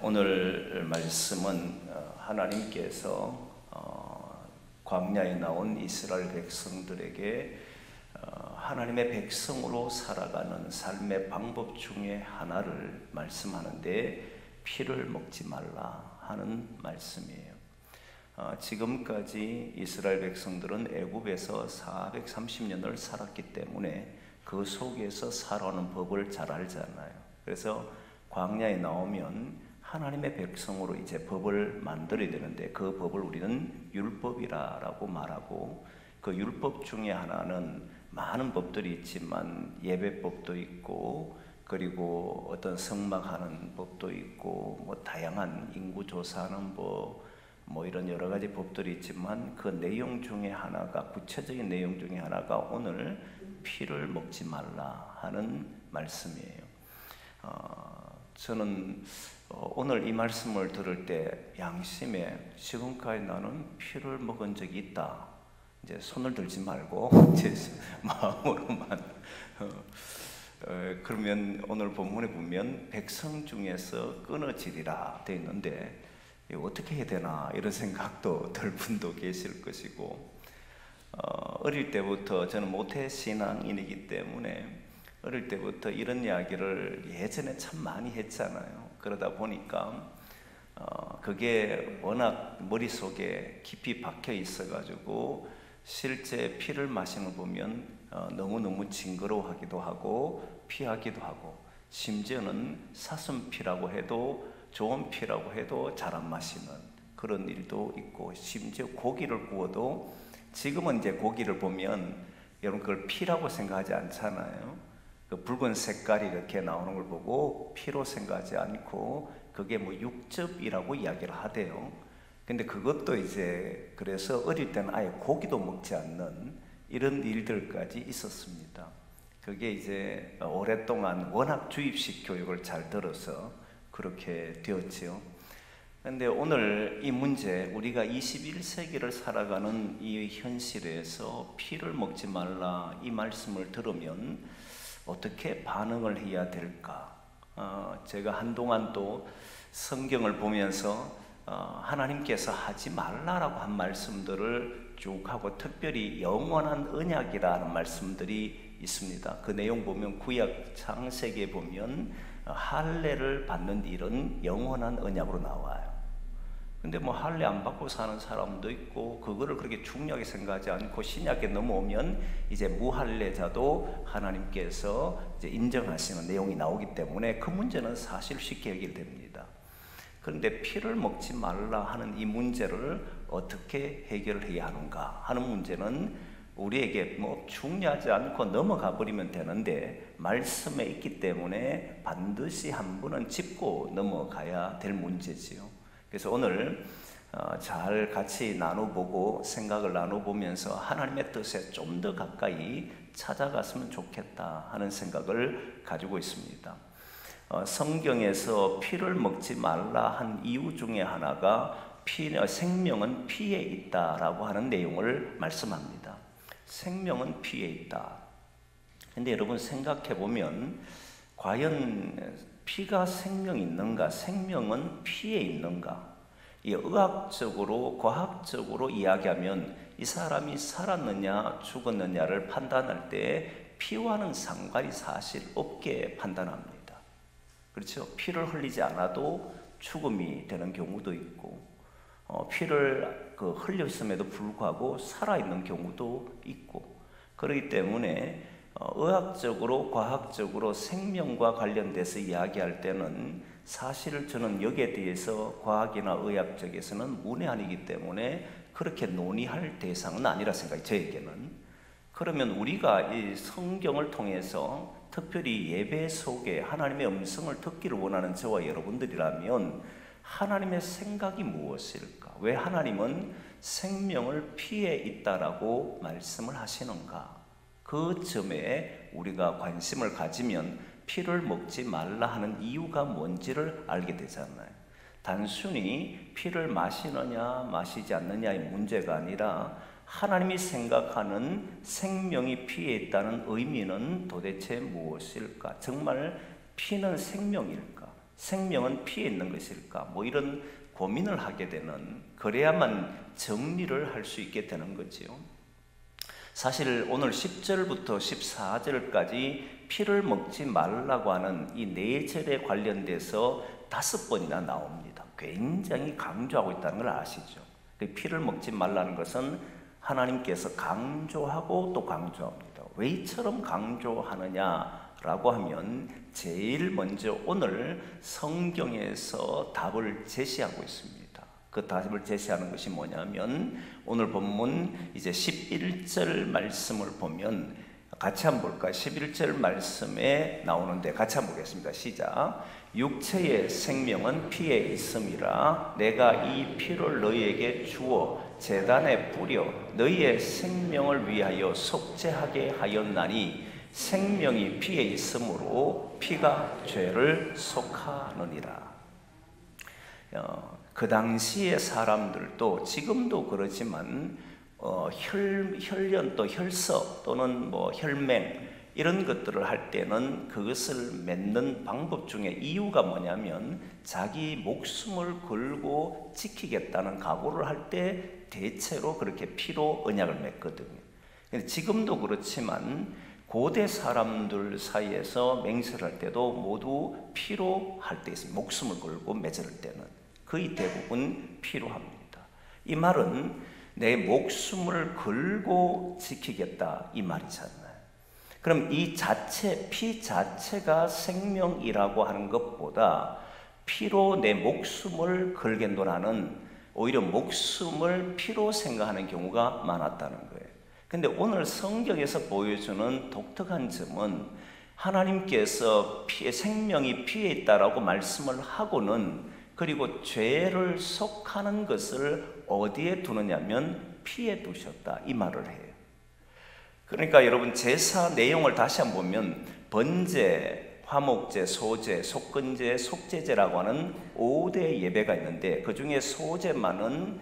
오늘 말씀은 하나님께서 광야에 나온 이스라엘 백성들에게 하나님의 백성으로 살아가는 삶의 방법 중에 하나를 말씀하는데 피를 먹지 말라 하는 말씀이에요. 지금까지 이스라엘 백성들은 애굽에서 430년을 살았기 때문에 그 속에서 살아오는 법을 잘 알잖아요. 그래서 광야에 나오면 하나님의 백성으로 이제 법을 만들어야 되는데 그 법을 우리는 율법이라고 말하고, 그 율법 중에 하나는 많은 법들이 있지만 예배법도 있고, 그리고 어떤 성막하는 법도 있고, 뭐 다양한 인구 조사하는 법, 뭐 이런 여러 가지 법들이 있지만 그 내용 중에 하나가, 구체적인 내용 중에 하나가 오늘 피를 먹지 말라 하는 말씀이에요. 저는 오늘 이 말씀을 들을 때 양심에 지금까지 나는 피를 먹은 적이 있다, 이제 손을 들지 말고 제 마음으로만 그러면 오늘 본문에 보면 백성 중에서 끊어지리라 되어 있는데 어떻게 해야 되나 이런 생각도 들 분도 계실 것이고, 어릴 때부터 저는 모태신앙인이기 때문에 어릴 때부터 이런 이야기를 예전에 참 많이 했잖아요. 그러다 보니까 그게 워낙 머릿속에 깊이 박혀 있어가지고 실제 피를 마시는 거 보면 너무너무 징그러워하기도 하고 피하기도 하고, 심지어는 사슴피라고 해도 좋은 피라고 해도 잘 안 마시는 그런 일도 있고, 심지어 고기를 구워도 지금은 이제 고기를 보면 여러분 그걸 피라고 생각하지 않잖아요. 그 붉은 색깔이 이렇게 나오는 걸 보고 피로 생각하지 않고 그게 뭐 육즙이라고 이야기를 하대요. 근데 그것도 이제 그래서 어릴 때는 아예 고기도 먹지 않는 이런 일들까지 있었습니다. 그게 이제 오랫동안 워낙 주입식 교육을 잘 들어서 그렇게 되었지요. 근데 오늘 이 문제, 우리가 21세기를 살아가는 이 현실에서 피를 먹지 말라 이 말씀을 들으면 어떻게 반응을 해야 될까? 제가 한동안 또 성경을 보면서 하나님께서 하지 말라라고 한 말씀들을 쭉 하고, 특별히 영원한 언약이라는 말씀들이 있습니다. 그 내용 보면 구약 창세기에 보면 할례를 받는 일은 영원한 언약으로 나와요. 근데 뭐 할례 안 받고 사는 사람도 있고, 그거를 그렇게 중요하게 생각하지 않고 신약에 넘어오면 이제 무할례자도 하나님께서 이제 인정하시는 내용이 나오기 때문에 그 문제는 사실 쉽게 해결됩니다. 그런데 피를 먹지 말라 하는 이 문제를 어떻게 해결해야 하는가 하는 문제는 우리에게 뭐 중요하지 않고 넘어가 버리면 되는데 말씀에 있기 때문에 반드시 한 번은 짚고 넘어가야 될 문제지요. 그래서 오늘 잘 같이 나눠보고 생각을 나눠보면서 하나님의 뜻에 좀 더 가까이 찾아갔으면 좋겠다 하는 생각을 가지고 있습니다. 성경에서 피를 먹지 말라 한 이유 중에 하나가 생명은 피에 있다라고 하는 내용을 말씀합니다. 생명은 피에 있다. 근데 여러분 생각해 보면 과연 피가 생명이 있는가? 생명은 피에 있는가? 이 의학적으로, 과학적으로 이야기하면 이 사람이 살았느냐 죽었느냐를 판단할 때 피와는 상관이 사실 없게 판단합니다. 그렇죠? 피를 흘리지 않아도 죽음이 되는 경우도 있고, 피를 흘렸음에도 불구하고 살아있는 경우도 있고, 그렇기 때문에 의학적으로, 과학적으로 생명과 관련돼서 이야기할 때는 사실 저는 여기에 대해서 과학이나 의학 쪽에서는 문외한이기 때문에 그렇게 논의할 대상은 아니라 생각이 저에게는. 그러면 우리가 이 성경을 통해서 특별히 예배 속에 하나님의 음성을 듣기를 원하는 저와 여러분들이라면 하나님의 생각이 무엇일까? 왜 하나님은 생명을 피에 있다라고 말씀을 하시는가? 그 점에 우리가 관심을 가지면 피를 먹지 말라 하는 이유가 뭔지를 알게 되잖아요. 단순히 피를 마시느냐 마시지 않느냐의 문제가 아니라 하나님이 생각하는 생명이 피에 있다는 의미는 도대체 무엇일까? 정말 피는 생명일까? 생명은 피에 있는 것일까? 뭐 이런 고민을 하게 되는, 그래야만 정리를 할 수 있게 되는 거지요. 사실 오늘 10절부터 14절까지 피를 먹지 말라고 하는 이 4절에 관련돼서 5번이나 나옵니다. 굉장히 강조하고 있다는 걸 아시죠? 피를 먹지 말라는 것은 하나님께서 강조하고 또 강조합니다. 왜 이처럼 강조하느냐라고 하면 제일 먼저 오늘 성경에서 답을 제시하고 있습니다. 그 답을 제시하는 것이 뭐냐면 오늘 본문 이제 11절 말씀을 보면 같이 한번 볼까요? 11절 말씀에 나오는데 같이 한번 보겠습니다. 시작. 육체의 생명은 피에 있음이라 내가 이 피를 너희에게 주어 제단에 뿌려 너희의 생명을 위하여 속죄하게 하였나니 생명이 피에 있으므로 피가 죄를 속하느니라. 그 당시의 사람들도 지금도 그렇지만 혈련 또 혈서 또는 뭐 혈맹 이런 것들을 할 때는 그것을 맺는 방법 중에 이유가 뭐냐면 자기 목숨을 걸고 지키겠다는 각오를 할 때 대체로 그렇게 피로 언약을 맺거든요. 근데 지금도 그렇지만 고대 사람들 사이에서 맹세를 할 때도 모두 피로 할 때 있습니다. 목숨을 걸고 맺을 때는 거의 대부분 피로 합니다. 이 말은 내 목숨을 걸고 지키겠다 이 말이잖아요. 그럼 이 자체, 피 자체가 생명이라고 하는 것보다 피로 내 목숨을 걸겠노라는 오히려 목숨을 피로 생각하는 경우가 많았다는 거예요. 근데 오늘 성경에서 보여주는 독특한 점은 하나님께서 생명이 피에 있다라고 말씀을 하고는 그리고 죄를 속하는 것을 어디에 두느냐면 피에 두셨다 이 말을 해요. 그러니까 여러분 제사 내용을 다시 한번 보면 번제, 화목제, 소제, 속건제, 속죄제라고 하는 5대 예배가 있는데 그 중에 소제만은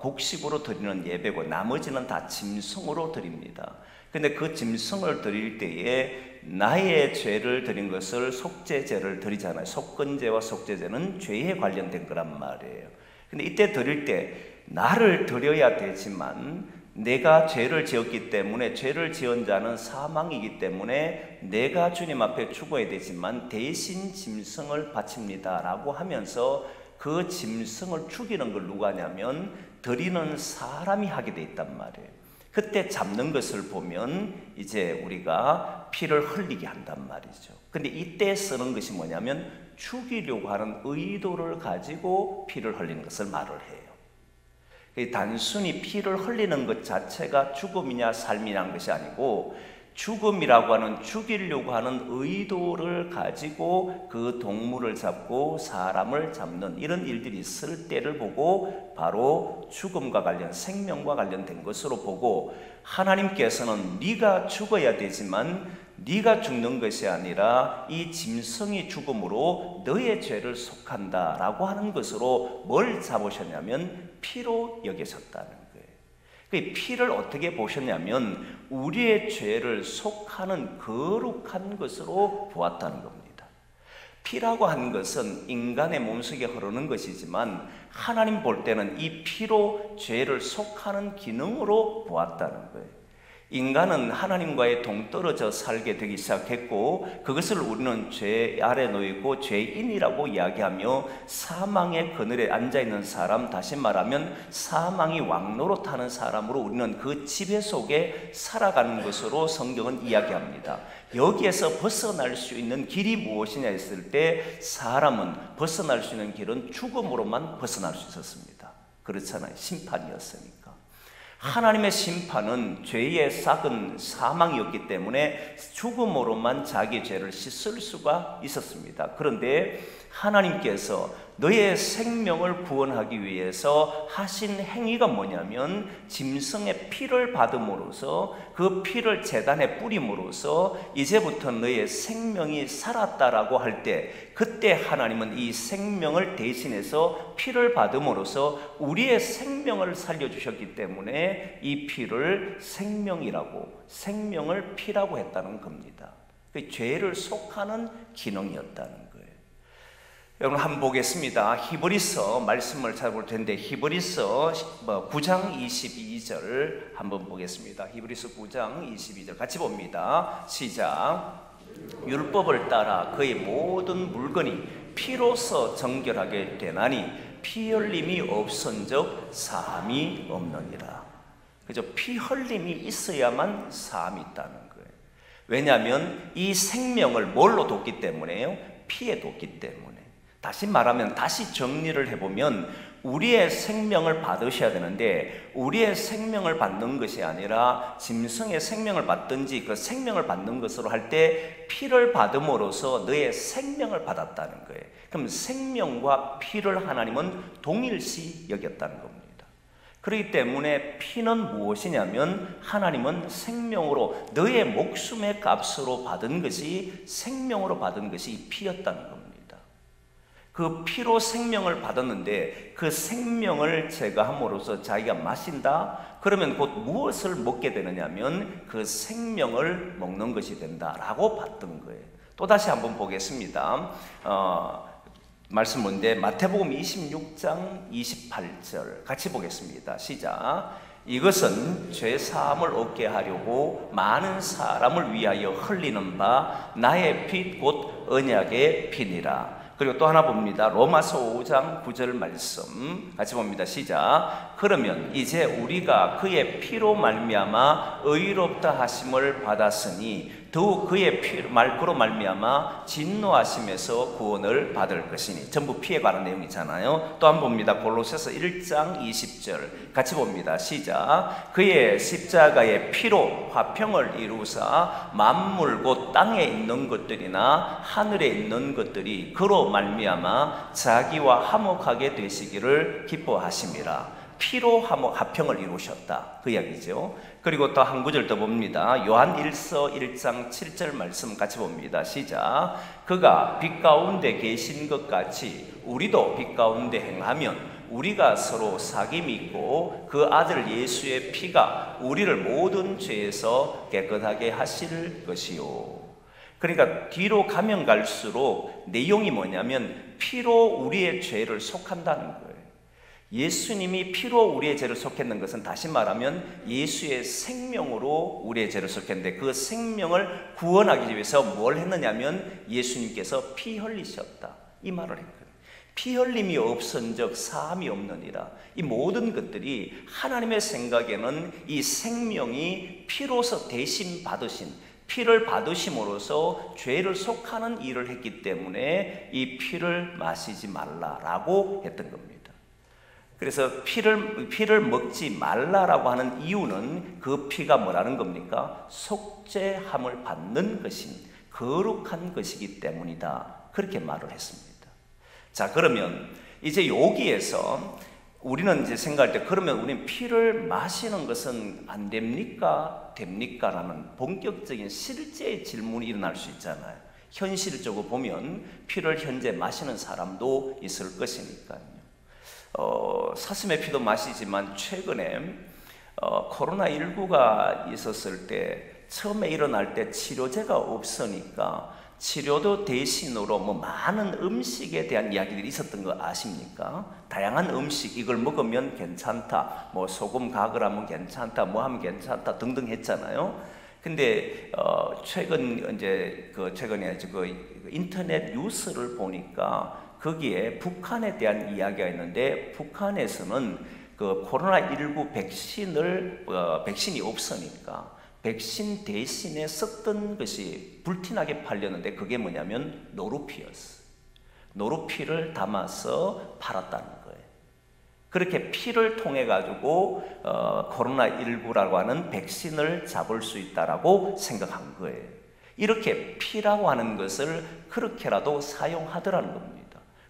곡식으로 드리는 예배고 나머지는 다 짐승으로 드립니다. 근데 그 짐승을 드릴 때에 나의 죄를 드린 것을 속죄제를 드리잖아요. 속건제와 속죄제는 죄에 관련된 거란 말이에요. 근데 이때 드릴 때 나를 드려야 되지만 내가 죄를 지었기 때문에 죄를 지은 자는 사망이기 때문에 내가 주님 앞에 죽어야 되지만 대신 짐승을 바칩니다 라고 하면서 그 짐승을 죽이는 걸 누가 하냐면 드리는 사람이 하게 돼 있단 말이에요. 그때 잡는 것을 보면 이제 우리가 피를 흘리게 한단 말이죠. 근데 이때 쓰는 것이 뭐냐면 죽이려고 하는 의도를 가지고 피를 흘리는 것을 말을 해요. 단순히 피를 흘리는 것 자체가 죽음이냐 삶이냐는 것이 아니고 죽음이라고 하는 죽이려고 하는 의도를 가지고 그 동물을 잡고 사람을 잡는 이런 일들이 있을 때를 보고 바로 죽음과 관련 생명과 관련된 것으로 보고 하나님께서는 네가 죽어야 되지만 네가 죽는 것이 아니라 이 짐승이 죽음으로 너의 죄를 속한다라고 하는 것으로 뭘 잡으셨냐면 피로 여기셨다는 거예요. 그 피를 어떻게 보셨냐면 우리의 죄를 속하는 거룩한 것으로 보았다는 겁니다. 피라고 하는 것은 인간의 몸속에 흐르는 것이지만 하나님 볼 때는 이 피로 죄를 속하는 기능으로 보았다는 거예요. 인간은 하나님과의 동떨어져 살게 되기 시작했고 그것을 우리는 죄 아래 놓이고 죄인이라고 이야기하며 사망의 그늘에 앉아있는 사람, 다시 말하면 사망이 왕노릇하는 사람으로 우리는 그 지배 속에 살아가는 것으로 성경은 이야기합니다. 여기에서 벗어날 수 있는 길이 무엇이냐 했을 때 사람은 벗어날 수 있는 길은 죽음으로만 벗어날 수 있었습니다. 그렇잖아요. 심판이었으니까. 하나님의 심판은 죄의 싹은 사망이었기 때문에 죽음으로만 자기 죄를 씻을 수가 있었습니다. 그런데 하나님께서 너의 생명을 구원하기 위해서 하신 행위가 뭐냐면 짐승의 피를 받음으로써 그 피를 제단에 뿌림으로써 이제부터 너의 생명이 살았다라고 할 때 그때 하나님은 이 생명을 대신해서 피를 받음으로써 우리의 생명을 살려주셨기 때문에 이 피를 생명이라고 생명을 피라고 했다는 겁니다. 그 죄를 속하는 기능이었다는 거예요. 여러분 한번 보겠습니다. 히브리서 말씀을 찾아볼 텐데 히브리서 9장 22절 한번 보겠습니다. 히브리서 9장 22절 같이 봅니다. 시작. 율법을 따라 그의 모든 물건이 피로써 정결하게 되나니 피 흘림이 없은즉 사함이 없느니라. 그죠? 피 흘림이 있어야만 사함이 있다는 거예요. 왜냐하면 이 생명을 뭘로 뒀기 때문에요? 피에 뒀기 때문에. 다시 말하면, 다시 정리를 해보면 우리의 생명을 받으셔야 되는데 우리의 생명을 받는 것이 아니라 짐승의 생명을 받든지 그 생명을 받는 것으로 할 때 피를 받음으로써 너의 생명을 받았다는 거예요. 그럼 생명과 피를 하나님은 동일시 여겼다는 겁니다. 그렇기 때문에 피는 무엇이냐면 하나님은 생명으로 너의 목숨의 값으로 받은 것이 생명으로 받은 것이 피였다는 겁니다. 그 피로 생명을 받았는데 그 생명을 제거함으로써 자기가 마신다? 그러면 곧 무엇을 먹게 되느냐면 그 생명을 먹는 것이 된다라고 봤던 거예요. 또다시 한번 보겠습니다. 말씀 뭔데? 마태복음 26장 28절 같이 보겠습니다. 시작. 이것은 죄 사함을 얻게 하려고 많은 사람을 위하여 흘리는 바 나의 피 곧 언약의 피니라. 그리고 또 하나 봅니다. 로마서 5장 9절 말씀 같이 봅니다. 시작. 그러면 이제 우리가 그의 피로 말미암아 의롭다 하심을 받았으니 더욱 그의 그로 말미암아 진노하심에서 구원을 받을 것이니. 전부 피에 관한 내용이잖아요. 또 한 번 봅니다. 골로새서 1장 20절 같이 봅니다. 시작. 그의 십자가의 피로 화평을 이루사 만물 곧 땅에 있는 것들이나 하늘에 있는 것들이 그로 말미암아 자기와 화목하게 되시기를 기뻐하심이라. 피로 화평을 이루셨다, 그 이야기죠. 그리고 또 한 구절 더 봅니다. 요한 1서 1장 7절 말씀 같이 봅니다. 시작. 그가 빛 가운데 계신 것 같이 우리도 빛 가운데 행하면 우리가 서로 사귐이 있고 그 아들 예수의 피가 우리를 모든 죄에서 깨끗하게 하실 것이요. 그러니까 뒤로 가면 갈수록 내용이 뭐냐면 피로 우리의 죄를 속한다는 거예요. 예수님이 피로 우리의 죄를 속했는 것은 다시 말하면 예수의 생명으로 우리의 죄를 속했는데 그 생명을 구원하기 위해서 뭘 했느냐면 예수님께서 피 흘리셨다, 이 말을 했거든요. 피 흘림이 없은즉 사함이 없느니라. 이 모든 것들이 하나님의 생각에는 이 생명이 피로서 대신 받으신, 피를 받으심으로써 죄를 속하는 일을 했기 때문에 이 피를 마시지 말라라고 했던 겁니다. 그래서 피를 먹지 말라라고 하는 이유는 그 피가 뭐라는 겁니까? 속죄함을 받는 것인 거룩한 것이기 때문이다, 그렇게 말을 했습니다. 자, 그러면 이제 여기에서 우리는 이제 생각할 때 그러면 우리는 피를 마시는 것은 안 됩니까? 됩니까? 라는 본격적인 실제의 질문이 일어날 수 있잖아요. 현실적으로 보면 피를 현재 마시는 사람도 있을 것이니까요. 사슴의 피도 마시지만 최근에 코로나19가 있었을 때 처음에 일어날 때 치료제가 없으니까 치료도 대신으로 많은 음식에 대한 이야기들이 있었던 거 아십니까? 다양한 음식, 이걸 먹으면 괜찮다, 소금 가글하면 괜찮다, 하면 괜찮다 등등 했잖아요. 근데 최근에 인터넷 뉴스를 보니까 거기에 북한에 대한 이야기가 있는데 북한에서는 그 코로나19 백신이 없으니까 백신 대신에 썼던 것이 불티나게 팔렸는데 그게 뭐냐면 노루피였어요. 노루피를 담아서 팔았다는 거예요. 그렇게 피를 통해 가지고 코로나19라고 하는 백신을 잡을 수 있다라고 생각한 거예요. 이렇게 피라고 하는 것을 그렇게라도 사용하더라는 겁니다.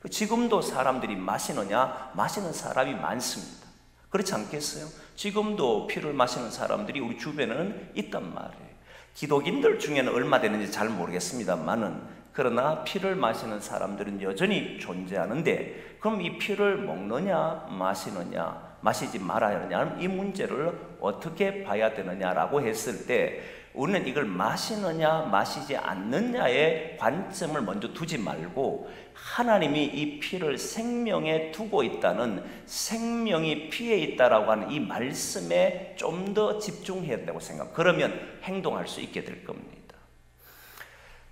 지금도 사람들이 마시느냐? 마시는 사람이 많습니다. 그렇지 않겠어요? 지금도 피를 마시는 사람들이 우리 주변에는 있단 말이에요. 기독인들 중에는 얼마 되는지 잘 모르겠습니다만은, 그러나 피를 마시는 사람들은 여전히 존재하는데, 그럼 이 피를 먹느냐 마시느냐, 마시지 말아야 하느냐, 이 문제를 어떻게 봐야 되느냐라고 했을 때 우리는 이걸 마시느냐 마시지 않느냐의 관점을 먼저 두지 말고 하나님이 이 피를 생명에 두고 있다는, 생명이 피에 있다라고 하는 이 말씀에 좀 더 집중해야 된다고 생각. 그러면 행동할 수 있게 될 겁니다.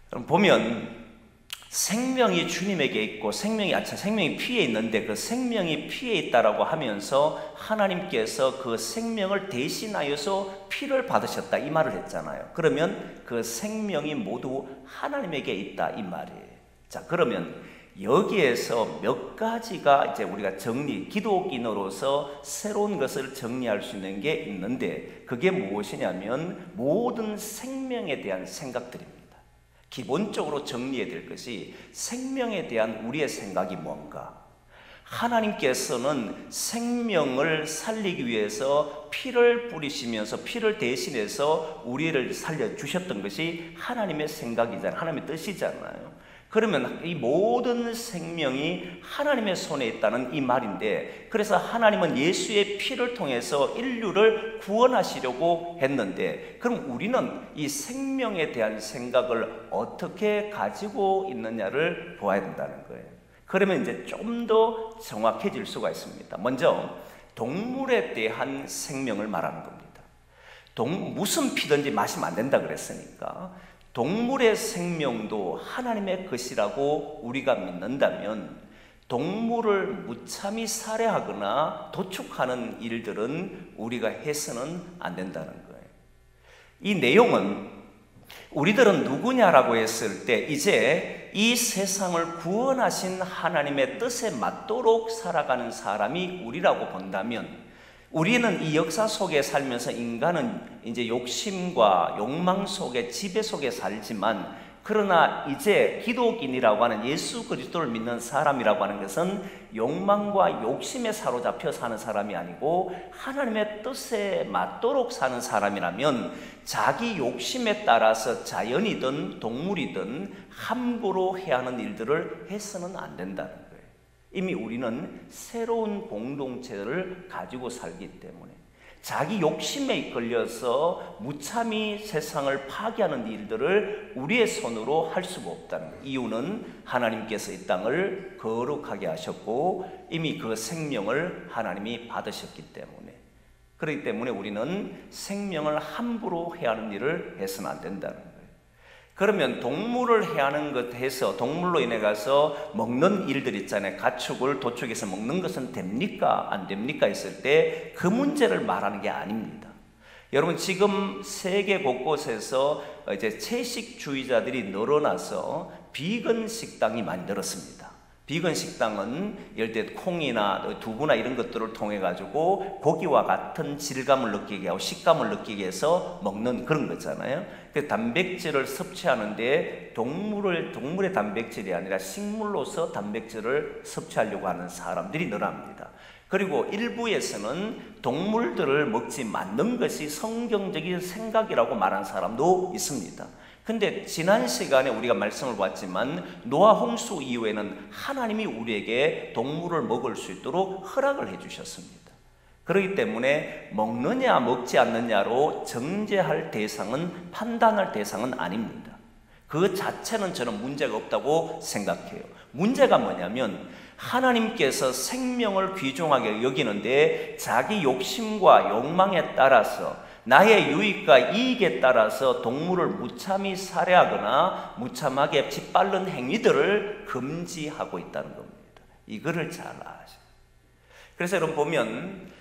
그럼 보면 생명이 주님에게 있고 생명이 피에 있는데 그 생명이 피에 있다라고 하면서 하나님께서 그 생명을 대신하여서 피를 받으셨다 이 말을 했잖아요. 그러면 그 생명이 모두 하나님에게 있다 이 말이에요. 자, 그러면 여기에서 몇 가지가 이제 우리가 기독인으로서 새로운 것을 정리할 수 있는 게 있는데, 그게 무엇이냐면 모든 생명에 대한 생각들입니다. 기본적으로 정리해야 될 것이 생명에 대한 우리의 생각이 뭔가. 하나님께서는 생명을 살리기 위해서 피를 뿌리시면서 피를 대신해서 우리를 살려주셨던 것이 하나님의 생각이잖아요. 하나님의 뜻이잖아요. 그러면 이 모든 생명이 하나님의 손에 있다는 이 말인데, 그래서 하나님은 예수의 피를 통해서 인류를 구원하시려고 했는데, 그럼 우리는 이 생명에 대한 생각을 어떻게 가지고 있느냐를 보아야 된다는 거예요. 그러면 이제 좀 더 정확해질 수가 있습니다. 먼저 동물에 대한 생명을 말하는 겁니다. 무슨 피든지 마시면 안 된다 그랬으니까 동물의 생명도 하나님의 것이라고 우리가 믿는다면 동물을 무참히 살해하거나 도축하는 일들은 우리가 해서는 안 된다는 거예요. 이 내용은 우리들은 누구냐라고 했을 때 이제 이 세상을 구원하신 하나님의 뜻에 맞도록 살아가는 사람이 우리라고 본다면, 우리는 이 역사 속에 살면서 인간은 이제 욕심과 욕망 속에, 지배 속에 살지만, 그러나 이제 기독인이라고 하는 예수 그리스도를 믿는 사람이라고 하는 것은 욕망과 욕심에 사로잡혀 사는 사람이 아니고 하나님의 뜻에 맞도록 사는 사람이라면 자기 욕심에 따라서 자연이든 동물이든 함부로 해야 하는 일들을 해서는 안 된다는 거예요. 이미 우리는 새로운 공동체를 가지고 살기 때문에 자기 욕심에 이끌려서 무참히 세상을 파괴하는 일들을 우리의 손으로 할 수가 없다는 거예요. 이유는 하나님께서 이 땅을 거룩하게 하셨고 이미 그 생명을 하나님이 받으셨기 때문에, 그렇기 때문에 우리는 생명을 함부로 해야 하는 일을 해서는 안 된다는 거예요. 그러면 동물을 해하는 것에서 동물로 인해 가서 먹는 일들 있잖아요. 가축을 도축해서 먹는 것은 됩니까? 안 됩니까? 했을 때 그 문제를 말하는 게 아닙니다. 여러분, 지금 세계 곳곳에서 이제 채식주의자들이 늘어나서 비건 식당이 많이 늘었습니다. 비건 식당은 예를 들어 콩이나 두부나 이런 것들을 통해 가지고 고기와 같은 질감을 느끼게 하고 식감을 느끼게 해서 먹는 그런 거잖아요. 그 단백질을 섭취하는데 동물의 단백질이 아니라 식물로서 단백질을 섭취하려고 하는 사람들이 늘어납니다. 그리고 일부에서는 동물들을 먹지 않는 것이 성경적인 생각이라고 말하는 사람도 있습니다. 근데 지난 시간에 우리가 말씀을 봤지만 노아 홍수 이후에는 하나님이 우리에게 동물을 먹을 수 있도록 허락을 해주셨습니다. 그렇기 때문에 먹느냐 먹지 않느냐로 정죄할 대상은, 판단할 대상은 아닙니다. 그 자체는 저는 문제가 없다고 생각해요. 문제가 뭐냐면 하나님께서 생명을 귀중하게 여기는데 자기 욕심과 욕망에 따라서 나의 유익과 이익에 따라서 동물을 무참히 살해하거나 무참하게 짓밟는 행위들을 금지하고 있다는 겁니다. 이거를 잘 아셔요. 그래서 여러분 보면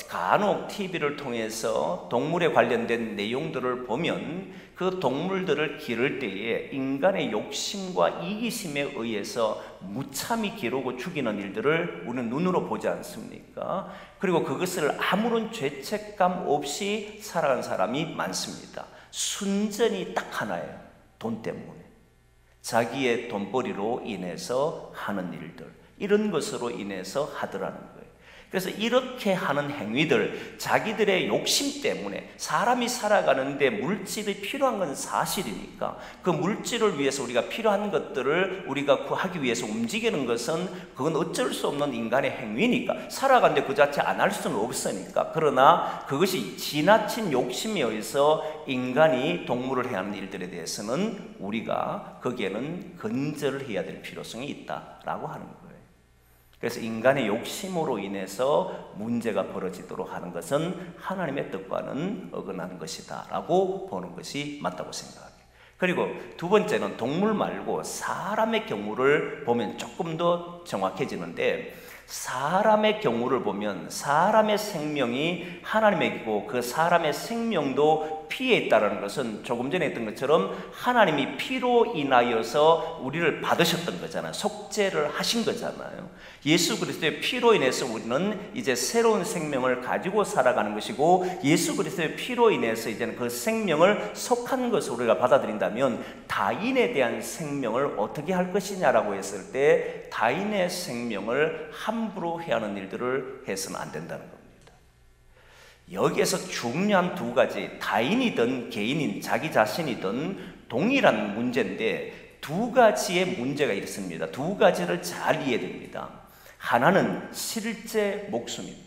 간혹 TV를 통해서 동물에 관련된 내용들을 보면 그 동물들을 기를 때에 인간의 욕심과 이기심에 의해서 무참히 기르고 죽이는 일들을 우리는 눈으로 보지 않습니까? 그리고 그것을 아무런 죄책감 없이 살아가는 사람이 많습니다. 순전히 딱 하나예요. 돈 때문에. 자기의 돈벌이로 인해서 하는 일들, 이런 것으로 인해서 하더라는 거예요. 그래서 이렇게 하는 행위들, 자기들의 욕심 때문에, 사람이 살아가는데 물질이 필요한 건 사실이니까 그 물질을 위해서 우리가 필요한 것들을 우리가 구하기 위해서 움직이는 것은 그건 어쩔 수 없는 인간의 행위니까, 살아가는데 그 자체 안 할 수는 없으니까. 그러나 그것이 지나친 욕심에 의해서 인간이 동물을 해야 하는 일들에 대해서는 우리가 거기에는 근절을 해야 될 필요성이 있다라고 하는 거예요. 그래서 인간의 욕심으로 인해서 문제가 벌어지도록 하는 것은 하나님의 뜻과는 어긋나는 것이다 라고 보는 것이 맞다고 생각합니다. 그리고 두 번째는 동물 말고 사람의 경우를 보면 조금 더 정확해지는데, 사람의 경우를 보면 사람의 생명이 하나님에게고 그 사람의 생명도 피에 있다는 것은 조금 전에 했던 것처럼 하나님이 피로 인하여서 우리를 받으셨던 거잖아요. 속죄를 하신 거잖아요. 예수 그리스도의 피로 인해서 우리는 이제 새로운 생명을 가지고 살아가는 것이고, 예수 그리스도의 피로 인해서 이제는 그 생명을 속한 것을 우리가 받아들인다면 타인에 대한 생명을 어떻게 할 것이냐라고 했을 때 타인의 생명을 함부로 해야 하는 일들을 해서는 안 된다는 겁니다. 여기에서 중요한 두 가지, 타인이든 개인인 자기 자신이든 동일한 문제인데 두 가지의 문제가 있습니다. 두 가지를 잘 이해해야 됩니다. 하나는 실제 목숨입니다.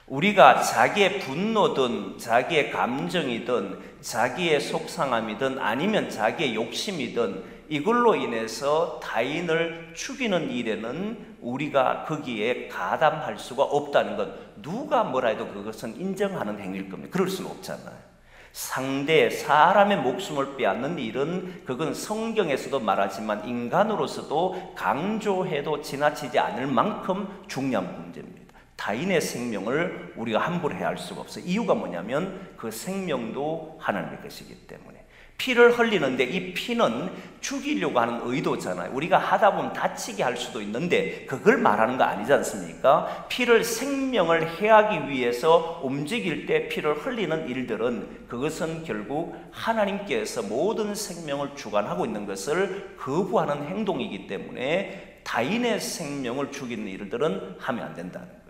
우리가 자기의 분노든 자기의 감정이든 자기의 속상함이든 아니면 자기의 욕심이든 이걸로 인해서 타인을 죽이는 일에는 우리가 거기에 가담할 수가 없다는 것, 누가 뭐라 해도 그것은 인정하는 행위일 겁니다. 그럴 수는 없잖아요. 상대 사람의 목숨을 빼앗는 일은 그건 성경에서도 말하지만 인간으로서도 강조해도 지나치지 않을 만큼 중요한 문제입니다. 타인의 생명을 우리가 함부로 해야 할 수가 없어요. 이유가 뭐냐면 그 생명도 하나님의 것이기 때문에. 피를 흘리는데 이 피는 죽이려고 하는 의도잖아요. 우리가 하다 보면 다치게 할 수도 있는데 그걸 말하는 거 아니지 않습니까? 피를 생명을 해하기 위해서 움직일 때 피를 흘리는 일들은 그것은 결국 하나님께서 모든 생명을 주관하고 있는 것을 거부하는 행동이기 때문에 타인의 생명을 죽이는 일들은 하면 안 된다는 거예요.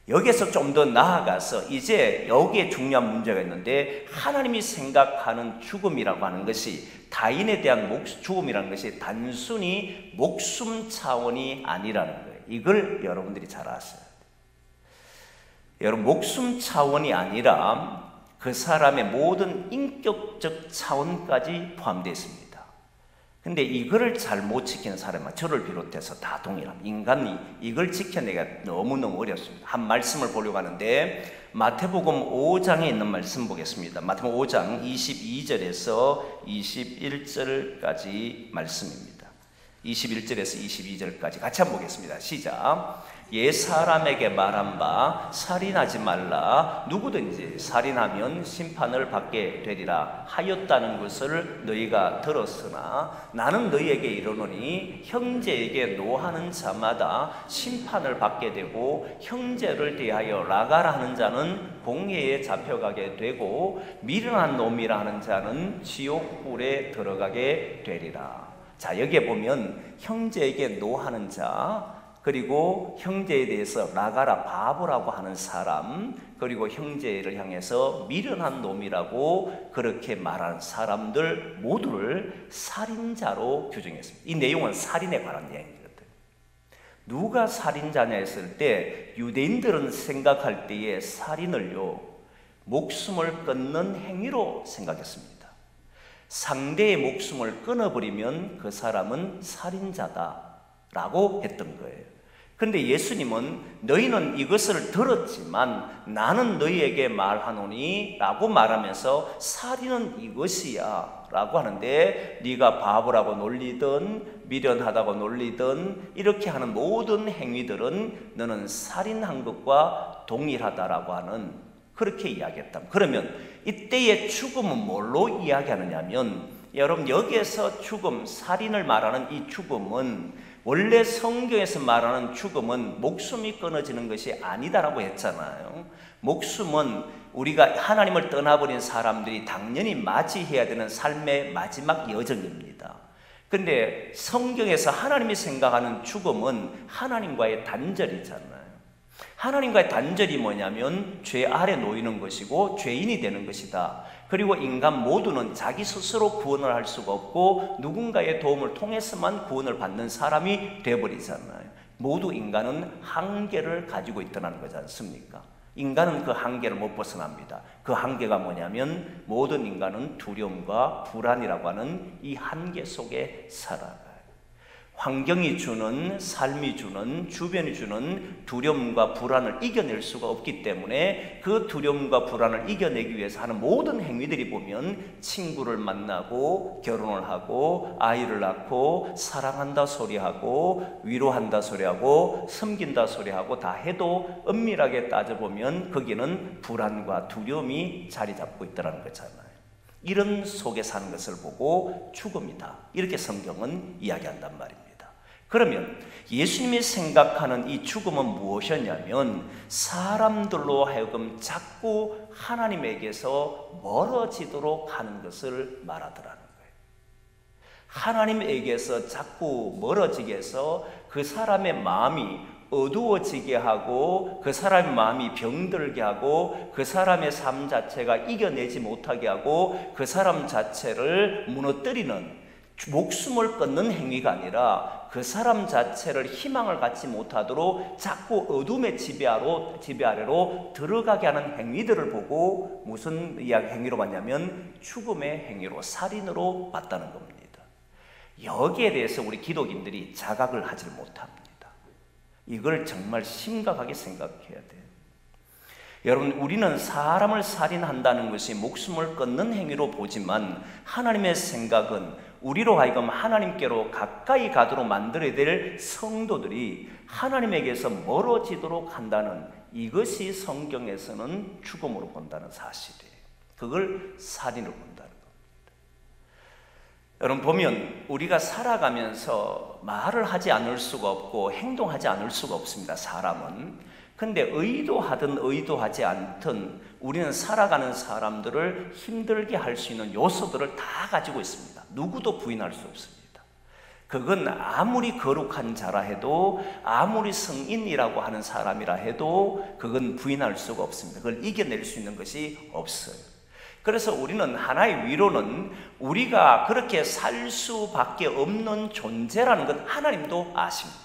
여기에서 좀 더 나아가서 이제 여기에 중요한 문제가 있는데, 하나님이 생각하는 죽음이라고 하는 것이, 타인에 대한 죽음이라는 것이 단순히 목숨 차원이 아니라는 거예요. 이걸 여러분들이 잘 아셔야 돼요. 여러분, 목숨 차원이 아니라 그 사람의 모든 인격적 차원까지 포함되어 있습니다. 근데 이거를 잘 못 지키는 사람은 저를 비롯해서 다 동일합니다. 인간이 이걸 지켜내기가 너무너무 어렵습니다. 한 말씀을 보려고 하는데 마태복음 5장에 있는 말씀 보겠습니다. 마태복음 5장 22절에서 21절까지 말씀입니다. 21절에서 22절까지 같이 한번 보겠습니다. 시작. 옛 사람에게 말한 바 살인하지 말라. 누구든지 살인하면 심판을 받게 되리라 하였다는 것을 너희가 들었으나 나는 너희에게 이르노니 형제에게 노하는 자마다 심판을 받게 되고 형제를 대하여 라가라 하는 자는 공회에 잡혀가게 되고 미련한 놈이라 하는 자는 지옥불에 들어가게 되리라. 자, 여기에 보면 형제에게 노하는 자, 그리고 형제에 대해서 라가라 바보라고 하는 사람, 그리고 형제를 향해서 미련한 놈이라고 그렇게 말하는 사람들 모두를 살인자로 규정했습니다. 이 내용은 살인에 관한 이야기거든요. 누가 살인자냐 했을 때 유대인들은 생각할 때에 살인을요 목숨을 끊는 행위로 생각했습니다. 상대의 목숨을 끊어버리면 그 사람은 살인자다라고 했던 거예요. 그런데 예수님은 너희는 이것을 들었지만 나는 너희에게 말하노니 라고 말하면서 살인은 이것이야 라고 하는데, 네가 바보라고 놀리든 미련하다고 놀리든 이렇게 하는 모든 행위들은 너는 살인한 것과 동일하다라고 하는, 그렇게 이야기했다. 그러면 이때의 죽음은 뭘로 이야기하느냐면, 여러분 여기에서 죽음, 살인을 말하는 이 죽음은 원래 성경에서 말하는 죽음은 목숨이 끊어지는 것이 아니다라고 했잖아요. 목숨은 우리가 하나님을 떠나버린 사람들이 당연히 맞이해야 되는 삶의 마지막 여정입니다. 그런데 성경에서 하나님이 생각하는 죽음은 하나님과의 단절이잖아요. 하나님과의 단절이 뭐냐면 죄 아래 놓이는 것이고 죄인이 되는 것이다. 그리고 인간 모두는 자기 스스로 구원을 할 수가 없고 누군가의 도움을 통해서만 구원을 받는 사람이 되어버리잖아요. 모두 인간은 한계를 가지고 있다는 거지 않습니까? 인간은 그 한계를 못 벗어납니다. 그 한계가 뭐냐면 모든 인간은 두려움과 불안이라고 하는 이 한계 속에 살아가요. 환경이 주는, 삶이 주는, 주변이 주는 두려움과 불안을 이겨낼 수가 없기 때문에 그 두려움과 불안을 이겨내기 위해서 하는 모든 행위들이 보면 친구를 만나고 결혼을 하고 아이를 낳고 사랑한다 소리하고 위로한다 소리하고 섬긴다 소리하고 다 해도 엄밀하게 따져보면 거기는 불안과 두려움이 자리 잡고 있다는 거잖아요. 이런 속에 사는 것을 보고 죽음이다, 이렇게 성경은 이야기한단 말입니다. 그러면 예수님이 생각하는 이 죽음은 무엇이었냐면 사람들로 하여금 자꾸 하나님에게서 멀어지도록 하는 것을 말하더라는 거예요. 하나님에게서 자꾸 멀어지게 해서 그 사람의 마음이 어두워지게 하고 그 사람의 마음이 병들게 하고 그 사람의 삶 자체가 이겨내지 못하게 하고 그 사람 자체를 무너뜨리는, 목숨을 끊는 행위가 아니라 그 사람 자체를 희망을 갖지 못하도록 자꾸 어둠의 지배 아래로 들어가게 하는 행위들을 보고 무슨 행위로 봤냐면 죽음의 행위로, 살인으로 봤다는 겁니다. 여기에 대해서 우리 기독인들이 자각을 하지 못합니다. 이걸 정말 심각하게 생각해야 돼요. 여러분, 우리는 사람을 살인한다는 것이 목숨을 끊는 행위로 보지만 하나님의 생각은 우리로 하여금 하나님께로 가까이 가도록 만들어야 될 성도들이 하나님에게서 멀어지도록 한다는, 이것이 성경에서는 죽음으로 본다는 사실이에요. 그걸 살인으로 본다는 겁니다. 여러분, 보면 우리가 살아가면서 말을 하지 않을 수가 없고 행동하지 않을 수가 없습니다, 사람은. 근데 의도하든 의도하지 않든 우리는 살아가는 사람들을 힘들게 할 수 있는 요소들을 다 가지고 있습니다. 누구도 부인할 수 없습니다. 그건 아무리 거룩한 자라 해도, 아무리 성인이라고 하는 사람이라 해도 그건 부인할 수가 없습니다. 그걸 이겨낼 수 있는 것이 없어요. 그래서 우리는 하나의 위로는 우리가 그렇게 살 수밖에 없는 존재라는 것 하나님도 아십니다.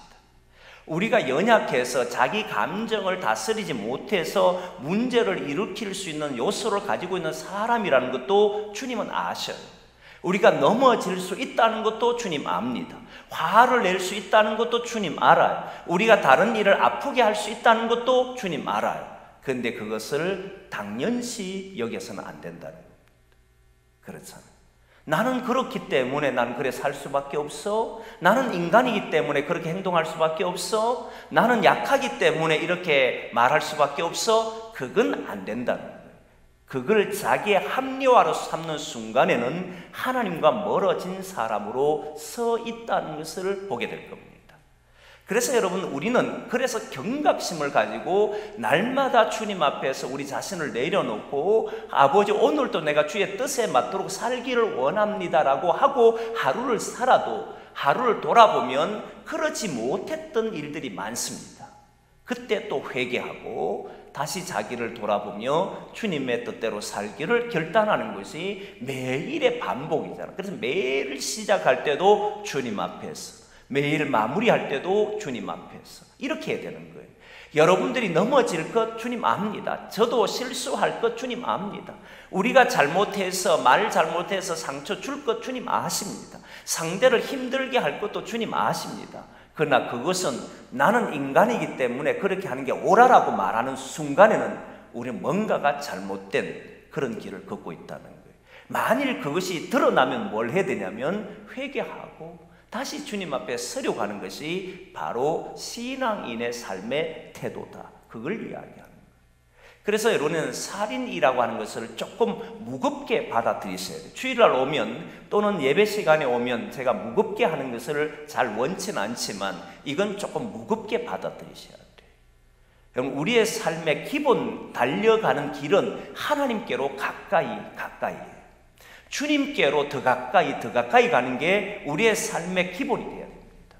우리가 연약해서 자기 감정을 다스리지 못해서 문제를 일으킬 수 있는 요소를 가지고 있는 사람이라는 것도 주님은 아셔요. 우리가 넘어질 수 있다는 것도 주님 압니다. 화를 낼 수 있다는 것도 주님 알아요. 우리가 다른 일을 아프게 할 수 있다는 것도 주님 알아요. 그런데 그것을 당연시 여겨서는 안 된다는 겁니다. 그렇잖아요. 나는 그렇기 때문에 나는 그래 살 수밖에 없어. 나는 인간이기 때문에 그렇게 행동할 수밖에 없어. 나는 약하기 때문에 이렇게 말할 수밖에 없어. 그건 안 된다는 거예요. 그걸 자기의 합리화로 삼는 순간에는 하나님과 멀어진 사람으로 서 있다는 것을 보게 될 겁니다. 그래서 여러분, 우리는 그래서 경각심을 가지고 날마다 주님 앞에서 우리 자신을 내려놓고 아버지, 오늘도 내가 주의 뜻에 맞도록 살기를 원합니다라고 하고 하루를 살아도 하루를 돌아보면 그러지 못했던 일들이 많습니다. 그때 또 회개하고 다시 자기를 돌아보며 주님의 뜻대로 살기를 결단하는 것이 매일의 반복이잖아요. 그래서 매일 시작할 때도 주님 앞에서, 매일 마무리할 때도 주님 앞에서 이렇게 해야 되는 거예요. 여러분들이 넘어질 것 주님 압니다. 저도 실수할 것 주님 압니다. 우리가 잘못해서, 말 잘못해서 상처 줄 것 주님 아십니다. 상대를 힘들게 할 것도 주님 아십니다. 그러나 그것은 나는 인간이기 때문에 그렇게 하는 게 옳아라고 말하는 순간에는 우리는 뭔가가 잘못된 그런 길을 걷고 있다는 거예요. 만일 그것이 드러나면 뭘 해야 되냐면 회개하고 다시 주님 앞에 서려고 하는 것이 바로 신앙인의 삶의 태도다. 그걸 이야기하는 거예요. 그래서 여러분은 살인이라고 하는 것을 조금 무겁게 받아들이셔야 돼요. 주일날 오면 또는 예배 시간에 오면 제가 무겁게 하는 것을 잘 원치는 않지만 이건 조금 무겁게 받아들이셔야 돼요. 여러분, 우리의 삶의 기본 달려가는 길은 하나님께로 가까이예요. 주님께로 더 가까이 가는 게 우리의 삶의 기본이 되어야 됩니다.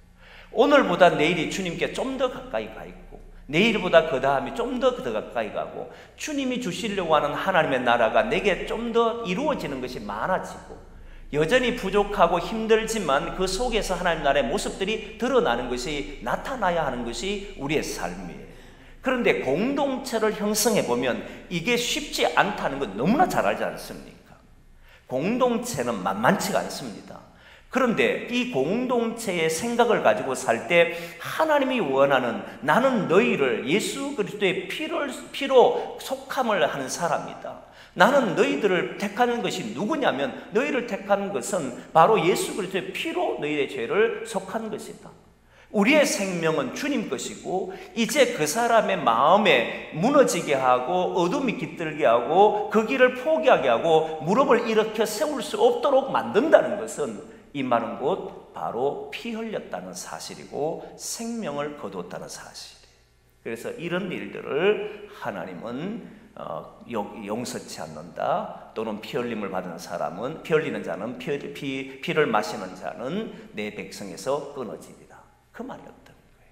오늘보다 내일이 주님께 좀 더 가까이 가 있고 내일보다 그 다음에 좀 더 가까이 가고, 주님이 주시려고 하는 하나님의 나라가 내게 좀 더 이루어지는 것이 많아지고, 여전히 부족하고 힘들지만 그 속에서 하나님 나라의 모습들이 드러나는 것이, 나타나야 하는 것이 우리의 삶이에요. 그런데 공동체를 형성해 보면 이게 쉽지 않다는 건 너무나 잘 알지 않습니까? 공동체는 만만치가 않습니다. 그런데 이 공동체의 생각을 가지고 살 때 하나님이 원하는, 나는 너희를 예수 그리스도의 피로 속함을 하는 사람이다. 나는 너희들을 택하는 것이 누구냐면, 너희를 택하는 것은 바로 예수 그리스도의 피로 너희의 죄를 속한 것이다. 우리의 생명은 주님 것이고, 이제 그 사람의 마음에 무너지게 하고 어둠이 깃들게 하고 그 길을 포기하게 하고 무릎을 일으켜 세울 수 없도록 만든다는 것은, 이 말은 곧 바로 피 흘렸다는 사실이고 생명을 거두었다는 사실이에요. 그래서 이런 일들을 하나님은 용서치 않는다. 또는 피 흘림을 받은 사람은, 피 흘리는 자는, 피를 마시는 자는 내 백성에서 끊어지리라. 그 말이었던 거예요.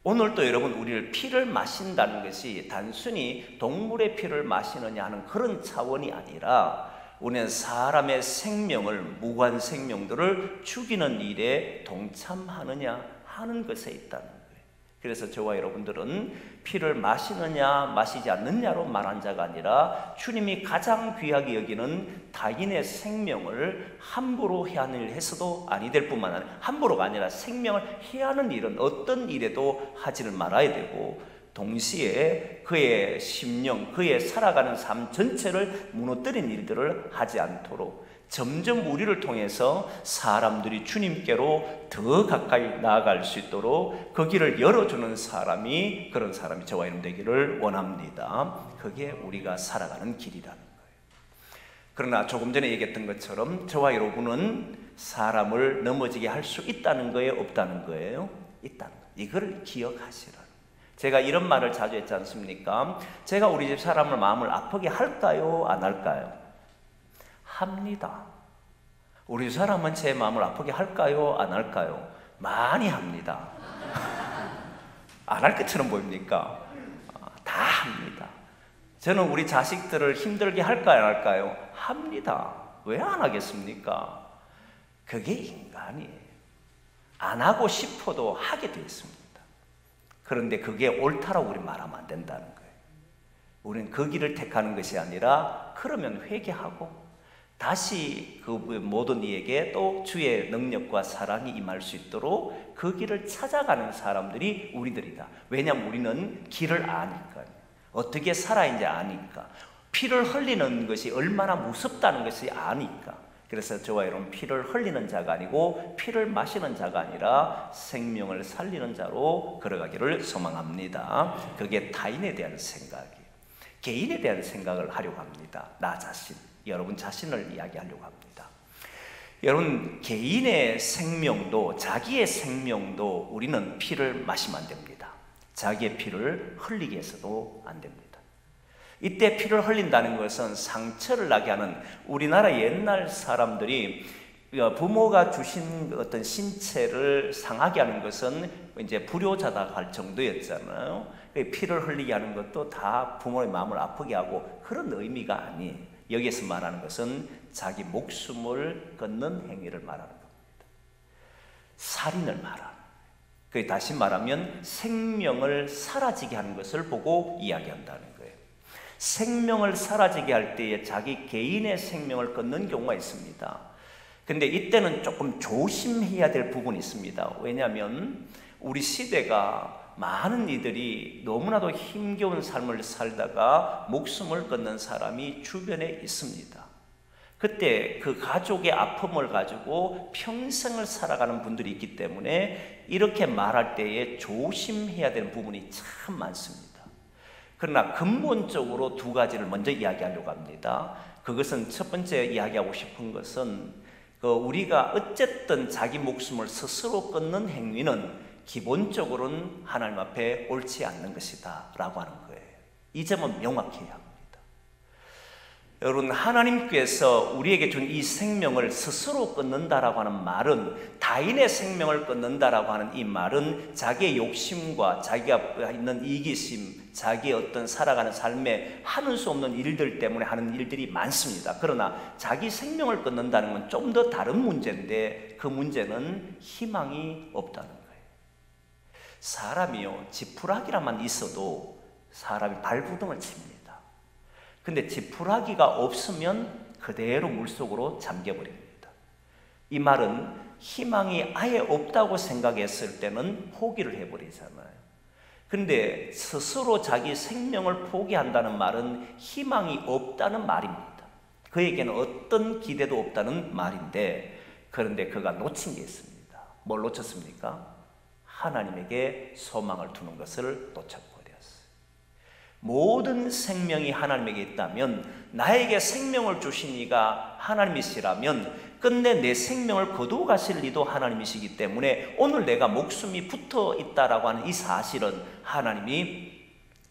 오늘도 여러분, 우리를 피를 마신다는 것이 단순히 동물의 피를 마시느냐 하는 그런 차원이 아니라, 우리는 사람의 생명을, 무관 생명들을 죽이는 일에 동참하느냐 하는 것에 있다는 거예요. 그래서 저와 여러분들은 피를 마시느냐 마시지 않느냐로 말한 자가 아니라, 주님이 가장 귀하게 여기는 타인의 생명을 함부로 해하는 일을 해서도 아니 될 뿐만 아니라, 함부로가 아니라 생명을 해하는 일은 어떤 일에도 하지를 말아야 되고, 동시에 그의 심령, 그의 살아가는 삶 전체를 무너뜨린 일들을 하지 않도록, 점점 우리를 통해서 사람들이 주님께로 더 가까이 나아갈 수 있도록 그 길을 열어주는 사람이, 그런 사람이 저와 여러분 되기를 원합니다. 그게 우리가 살아가는 길이라는 거예요. 그러나 조금 전에 얘기했던 것처럼 저와 여러분은 사람을 넘어지게 할 수 있다는 거예요, 없다는 거예요? 있다는 거예요. 이걸 기억하시라. 제가 이런 말을 자주 했지 않습니까? 제가 우리 집 사람을 마음을 아프게 할까요? 안 할까요? 합니다. 우리 집 사람은 제 마음을 아프게 할까요? 안 할까요? 많이 합니다. 안 할 것처럼 보입니까? 다 합니다. 저는 우리 자식들을 힘들게 할까요? 안 할까요? 합니다. 왜 안 하겠습니까? 그게 인간이에요. 안 하고 싶어도 하게 되어 있습니다. 그런데 그게 옳다라고 우리 말하면 안 된다는 거예요. 우리는 그 길을 택하는 것이 아니라, 그러면 회개하고 다시 그 모든 이에게 또 주의 능력과 사랑이 임할 수 있도록 그 길을 찾아가는 사람들이 우리들이다. 왜냐하면 우리는 길을 아니까요. 어떻게 살아야 하는지 아니까. 피를 흘리는 것이 얼마나 무섭다는 것이 아니까. 그래서 저와 여러분, 피를 흘리는 자가 아니고 피를 마시는 자가 아니라 생명을 살리는 자로 걸어가기를 소망합니다. 그게 타인에 대한 생각이에요. 개인에 대한 생각을 하려고 합니다. 나 자신, 여러분 자신을 이야기하려고 합니다. 여러분, 개인의 생명도, 자기의 생명도 우리는 피를 마시면 안 됩니다. 자기의 피를 흘리게 해서도 안 됩니다. 이때 피를 흘린다는 것은 상처를 나게 하는, 우리나라 옛날 사람들이 부모가 주신 어떤 신체를 상하게 하는 것은 이제 불효자다 할 정도였잖아요. 피를 흘리게 하는 것도 다 부모의 마음을 아프게 하고 그런 의미가 아니에요. 여기에서 말하는 것은 자기 목숨을 끊는 행위를 말하는 겁니다. 살인을 말하는 거예요. 다시 말하면 생명을 사라지게 하는 것을 보고 이야기한다는 거예요. 생명을 사라지게 할 때에 자기 개인의 생명을 끊는 경우가 있습니다. 근데 이때는 조금 조심해야 될 부분이 있습니다. 왜냐하면 우리 시대가 많은 이들이 너무나도 힘겨운 삶을 살다가 목숨을 끊는 사람이 주변에 있습니다. 그때 그 가족의 아픔을 가지고 평생을 살아가는 분들이 있기 때문에 이렇게 말할 때에 조심해야 되는 부분이 참 많습니다. 그러나 근본적으로 두 가지를 먼저 이야기하려고 합니다. 그것은 첫 번째 이야기하고 싶은 것은, 우리가 어쨌든 자기 목숨을 스스로 끊는 행위는 기본적으로는 하나님 앞에 옳지 않는 것이다 라고 하는 거예요. 이 점은 명확해야 합니다. 여러분, 하나님께서 우리에게 준 이 생명을 스스로 끊는다라고 하는 말은, 타인의 생명을 끊는다라고 하는 이 말은 자기의 욕심과 자기가 있는 이기심, 자기의 어떤 살아가는 삶에 하는 수 없는 일들 때문에 하는 일들이 많습니다. 그러나 자기 생명을 끊는다는 건 좀 더 다른 문제인데, 그 문제는 희망이 없다는 거예요. 사람이요, 지푸라기라만 있어도 사람이 발부둥을 칩니다. 근데 지푸라기가 없으면 그대로 물속으로 잠겨버립니다. 이 말은 희망이 아예 없다고 생각했을 때는 포기를 해버리잖아요. 근데 스스로 자기 생명을 포기한다는 말은 희망이 없다는 말입니다. 그에게는 어떤 기대도 없다는 말인데, 그런데 그가 놓친 게 있습니다. 뭘 놓쳤습니까? 하나님에게 소망을 두는 것을 놓쳤고, 모든 생명이 하나님에게 있다면, 나에게 생명을 주신 이가 하나님이시라면 끝내 내 생명을 거두어 가실 리도 하나님이시기 때문에 오늘 내가 목숨이 붙어 있다라고 하는 이 사실은 하나님이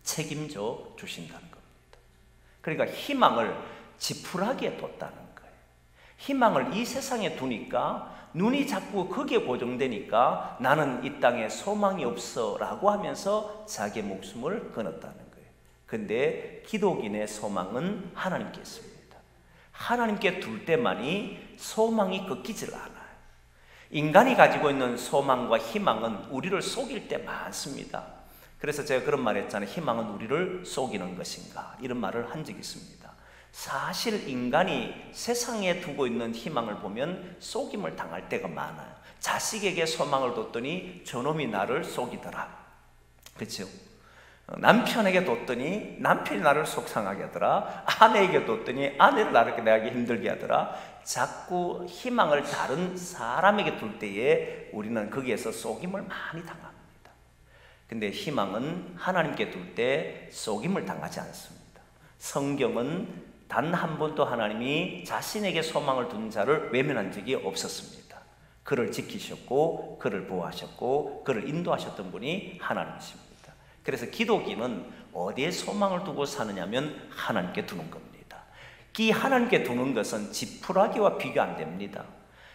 책임져 주신다는 겁니다. 그러니까 희망을 지푸라기에 뒀다는 거예요. 희망을 이 세상에 두니까, 눈이 자꾸 거기에 고정되니까 나는 이 땅에 소망이 없어 라고 하면서 자기의 목숨을 끊었다는 거예요. 근데 기독인의 소망은 하나님께 있습니다. 하나님께 둘 때만이 소망이 꺾이질 않아요. 인간이 가지고 있는 소망과 희망은 우리를 속일 때 많습니다. 그래서 제가 그런 말 했잖아요. 희망은 우리를 속이는 것인가, 이런 말을 한 적이 있습니다. 사실 인간이 세상에 두고 있는 희망을 보면 속임을 당할 때가 많아요. 자식에게 소망을 뒀더니 저놈이 나를 속이더라. 그렇죠? 남편에게 뒀더니 남편이 나를 속상하게 하더라. 아내에게 뒀더니 아내를 나를 내게 힘들게 하더라. 자꾸 희망을 다른 사람에게 둘 때에 우리는 거기에서 속임을 많이 당합니다. 근데 희망은 하나님께 둘 때 속임을 당하지 않습니다. 성경은 단 한 번도 하나님이 자신에게 소망을 둔 자를 외면한 적이 없었습니다. 그를 지키셨고, 그를 보호하셨고, 그를 인도하셨던 분이 하나님이십니다. 그래서 기독인은 어디에 소망을 두고 사느냐면 하나님께 두는 겁니다. 이 하나님께 두는 것은 지푸라기와 비교 안 됩니다.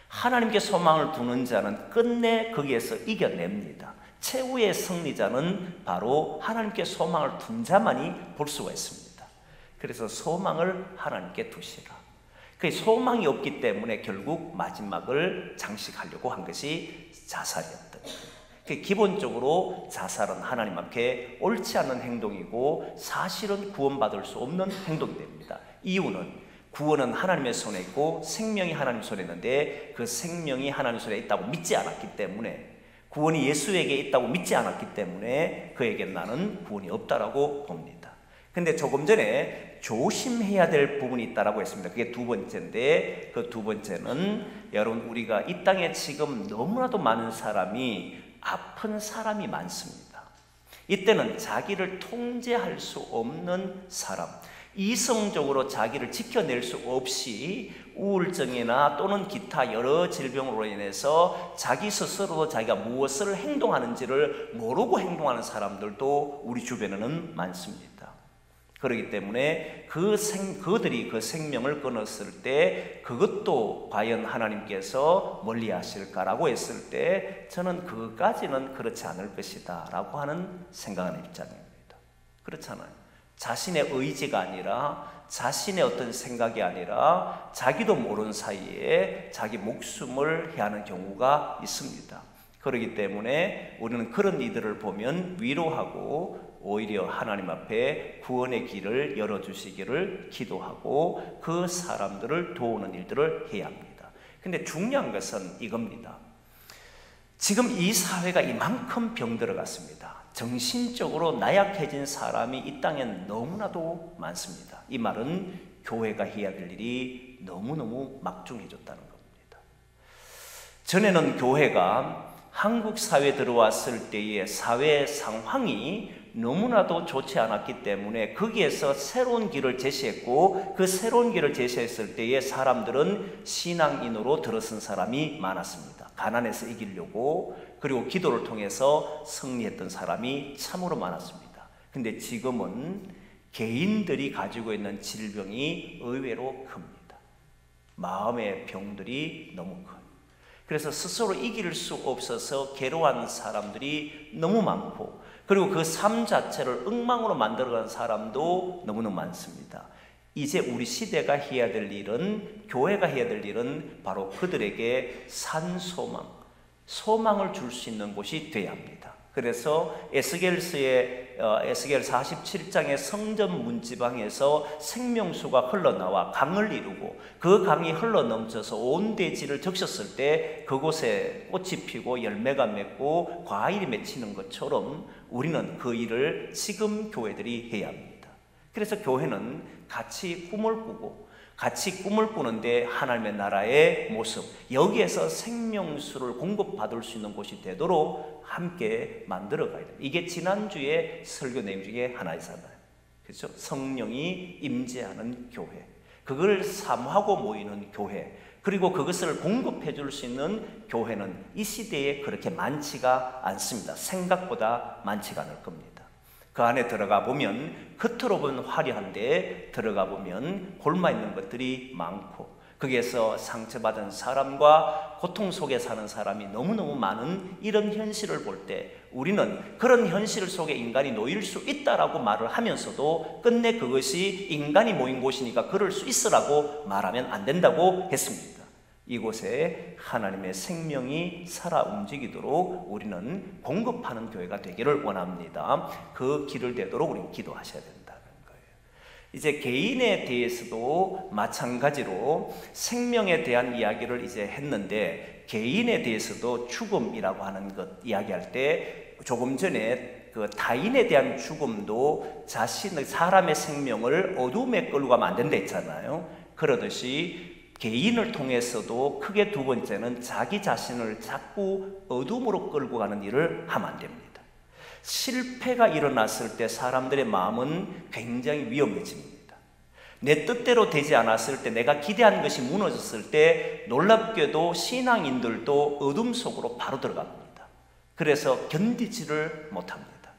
하나님께 소망을 두는 자는 끝내 거기에서 이겨냅니다. 최후의 승리자는 바로 하나님께 소망을 둔 자만이 볼 수가 있습니다. 그래서 소망을 하나님께 두시라. 그 소망이 없기 때문에 결국 마지막을 장식하려고 한 것이 자살이었던 거예요. 기본적으로 자살은 하나님 앞에 옳지 않은 행동이고 사실은 구원받을 수 없는 행동이 됩니다. 이유는 구원은 하나님의 손에 있고 생명이 하나님 손에 있는데, 그 생명이 하나님 손에 있다고 믿지 않았기 때문에, 구원이 예수에게 있다고 믿지 않았기 때문에 그에게 나는 구원이 없다라고 봅니다. 근데 조금 전에 조심해야 될 부분이 있다라고 했습니다. 그게 두 번째인데, 그 두 번째는 여러분, 우리가 이 땅에 지금 너무나도 많은 사람이, 아픈 사람이 많습니다. 이때는 자기를 통제할 수 없는 사람, 이성적으로 자기를 지켜낼 수 없이 우울증이나 또는 기타 여러 질병으로 인해서 자기 스스로도 자기가 무엇을 행동하는지를 모르고 행동하는 사람들도 우리 주변에는 많습니다. 그렇기 때문에 그들이 그 생명을 끊었을 때 그것도 과연 하나님께서 멀리 하실까라고 했을 때 저는 그것까지는 그렇지 않을 것이다 라고 하는 생각하는 입장입니다. 그렇잖아요. 자신의 의지가 아니라, 자신의 어떤 생각이 아니라 자기도 모르는 사이에 자기 목숨을 해하는 경우가 있습니다. 그렇기 때문에 우리는 그런 이들을 보면 위로하고 오히려 하나님 앞에 구원의 길을 열어주시기를 기도하고 그 사람들을 도우는 일들을 해야 합니다. 근데 중요한 것은 이겁니다. 지금 이 사회가 이만큼 병들어갔습니다. 정신적으로 나약해진 사람이 이 땅엔 너무나도 많습니다. 이 말은 교회가 해야 될 일이 너무너무 막중해졌다는 겁니다. 전에는 교회가 한국 사회에 들어왔을 때의 사회 상황이 너무나도 좋지 않았기 때문에 거기에서 새로운 길을 제시했고, 그 새로운 길을 제시했을 때의 사람들은 신앙인으로 들어선 사람이 많았습니다. 가난해서 이기려고, 그리고 기도를 통해서 승리했던 사람이 참으로 많았습니다. 근데 지금은 개인들이 가지고 있는 질병이 의외로 큽니다. 마음의 병들이 너무 커요. 그래서 스스로 이길 수 없어서 괴로워하는 사람들이 너무 많고, 그리고 그 삶 자체를 엉망으로 만들어가는 사람도 너무너무 많습니다. 이제 우리 시대가 해야 될 일은, 교회가 해야 될 일은 바로 그들에게 산소망, 소망을 줄 수 있는 곳이 되어야 합니다. 그래서 에스겔서의 에스겔 47장의 성전 문지방에서 생명수가 흘러나와 강을 이루고, 그 강이 흘러넘쳐서 온 대지를 적셨을 때 그곳에 꽃이 피고 열매가 맺고 과일이 맺히는 것처럼 우리는 그 일을 지금 교회들이 해야 합니다. 그래서 교회는 같이 꿈을 꾸고, 같이 꿈을 꾸는데 하나님의 나라의 모습, 여기에서 생명수를 공급받을 수 있는 곳이 되도록 함께 만들어가야 돼요. 이게 지난주에 설교 내용 중에 하나이잖아요. 그렇죠? 성령이 임재하는 교회, 그걸 사모하고 모이는 교회, 그리고 그것을 공급해 줄 수 있는 교회는 이 시대에 그렇게 많지가 않습니다. 생각보다 많지가 않을 겁니다. 그 안에 들어가 보면 겉으로 보면 화려한데 들어가 보면 골마 있는 것들이 많고, 거기에서 상처받은 사람과 고통 속에 사는 사람이 너무너무 많은 이런 현실을 볼 때 우리는 그런 현실 속에 인간이 놓일 수 있다라고 말을 하면서도 끝내 그것이 인간이 모인 곳이니까 그럴 수 있으라고 말하면 안 된다고 했습니다. 이곳에 하나님의 생명이 살아 움직이도록 우리는 공급하는 교회가 되기를 원합니다. 그 길을 되도록 우리는 기도하셔야 된다는 거예요. 이제 개인에 대해서도 마찬가지로 생명에 대한 이야기를 이제 했는데, 개인에 대해서도 죽음이라고 하는 것 이야기할 때 조금 전에 그 타인에 대한 죽음도 자신의 사람의 생명을 어둠에 끌고 가면 안 된다 했잖아요. 그러듯이 개인을 통해서도 크게 두 번째는 자기 자신을 자꾸 어둠으로 끌고 가는 일을 하면 안 됩니다. 실패가 일어났을 때 사람들의 마음은 굉장히 위험해집니다. 내 뜻대로 되지 않았을 때, 내가 기대한 것이 무너졌을 때 놀랍게도 신앙인들도 어둠 속으로 바로 들어갑니다. 그래서 견디지를 못합니다.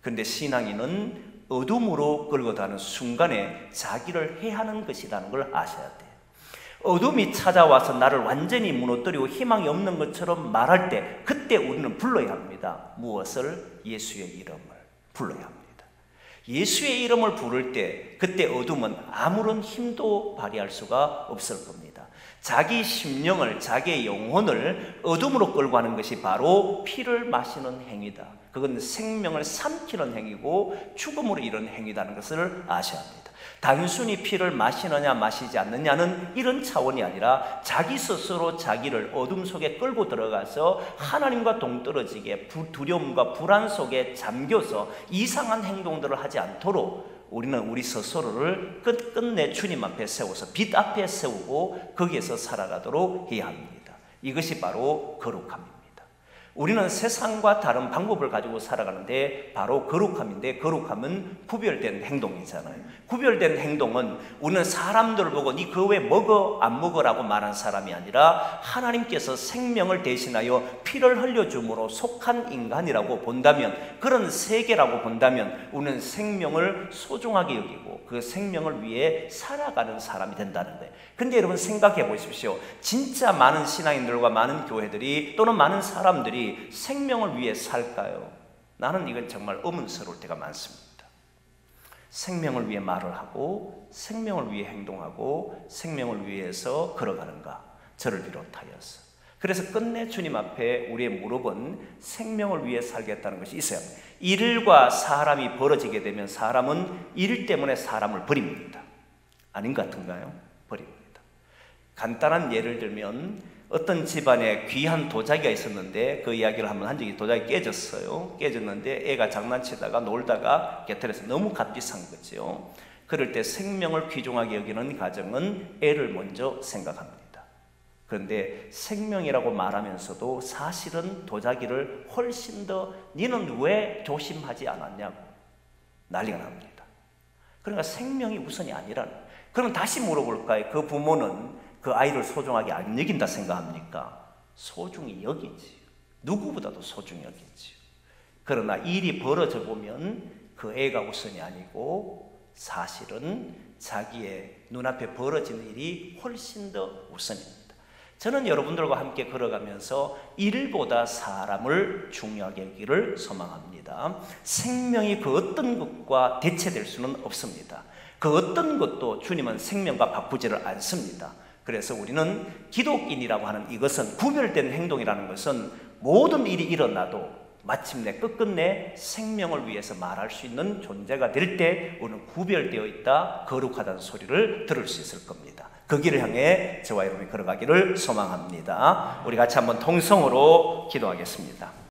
그런데 신앙인은 어둠으로 끌고 가는 순간에 자기를 해하는 것이라는 걸 아셔야 돼요. 어둠이 찾아와서 나를 완전히 무너뜨리고 희망이 없는 것처럼 말할 때, 그때 우리는 불러야 합니다. 무엇을? 예수의 이름을 불러야 합니다. 예수의 이름을 부를 때 그때 어둠은 아무런 힘도 발휘할 수가 없을 겁니다. 자기 심령을, 자기의 영혼을 어둠으로 끌고 가는 것이 바로 피를 마시는 행위다. 그건 생명을 삼키는 행위고 죽음으로 이런 행위라는 것을 아셔야 합니다. 단순히 피를 마시느냐 마시지 않느냐는 이런 차원이 아니라 자기 스스로 자기를 어둠 속에 끌고 들어가서 하나님과 동떨어지게 두려움과 불안 속에 잠겨서 이상한 행동들을 하지 않도록 우리는 우리 스스로를 끝끝내 주님 앞에 세워서 빛 앞에 세우고 거기에서 살아가도록 해야 합니다. 이것이 바로 거룩함입니다. 우리는 세상과 다른 방법을 가지고 살아가는데 바로 거룩함인데, 거룩함은 구별된 행동이잖아요. 구별된 행동은 우리는 사람들을 보고 니 그거 왜 먹어 안 먹어라고 말한 사람이 아니라 하나님께서 생명을 대신하여 피를 흘려줌으로 속한 인간이라고 본다면, 그런 세계라고 본다면 우리는 생명을 소중하게 여기고 그 생명을 위해 살아가는 사람이 된다는 거예요. 근데 여러분 생각해 보십시오. 진짜 많은 신앙인들과 많은 교회들이 또는 많은 사람들이 생명을 위해 살까요? 나는 이건 정말 의문스러울 때가 많습니다. 생명을 위해 말을 하고 생명을 위해 행동하고 생명을 위해서 걸어가는가? 저를 비롯하여서. 그래서 끝내 주님 앞에 우리의 무릎은 생명을 위해 살겠다는 것이 있어요. 일과 사람이 벌어지게 되면 사람은 일 때문에 사람을 버립니다. 아닌 것 같은가요? 버립니다. 간단한 예를 들면 어떤 집안에 귀한 도자기가 있었는데 그 이야기를 한번 한 적이, 도자기 깨졌어요. 깨졌는데 애가 장난치다가 놀다가 깨트려서 너무 값비싼 거죠. 그럴 때 생명을 귀중하게 여기는 가정은 애를 먼저 생각합니다. 그런데 생명이라고 말하면서도 사실은 도자기를 훨씬 더 니는 왜 조심하지 않았냐고 난리가 납니다. 그러니까 생명이 우선이 아니라는. 그럼 다시 물어볼까요? 그 부모는 그 아이를 소중하게 안 여긴다 생각합니까? 소중히 여기지. 누구보다도 소중히 여기지. 그러나 일이 벌어져 보면 그 애가 우선이 아니고 사실은 자기의 눈앞에 벌어지는 일이 훨씬 더 우선입니다. 저는 여러분들과 함께 걸어가면서 일보다 사람을 중요하게 여기를 소망합니다. 생명이 그 어떤 것과 대체될 수는 없습니다. 그 어떤 것도 주님은 생명과 바꾸지를 않습니다. 그래서 우리는 기독인이라고 하는 이것은, 구별된 행동이라는 것은 모든 일이 일어나도 마침내 끝끝내 생명을 위해서 말할 수 있는 존재가 될 때 우리는 구별되어 있다, 거룩하다는 소리를 들을 수 있을 겁니다. 그 길을 향해 저와 여러분이 걸어가기를 소망합니다. 우리 같이 한번 통성으로 기도하겠습니다.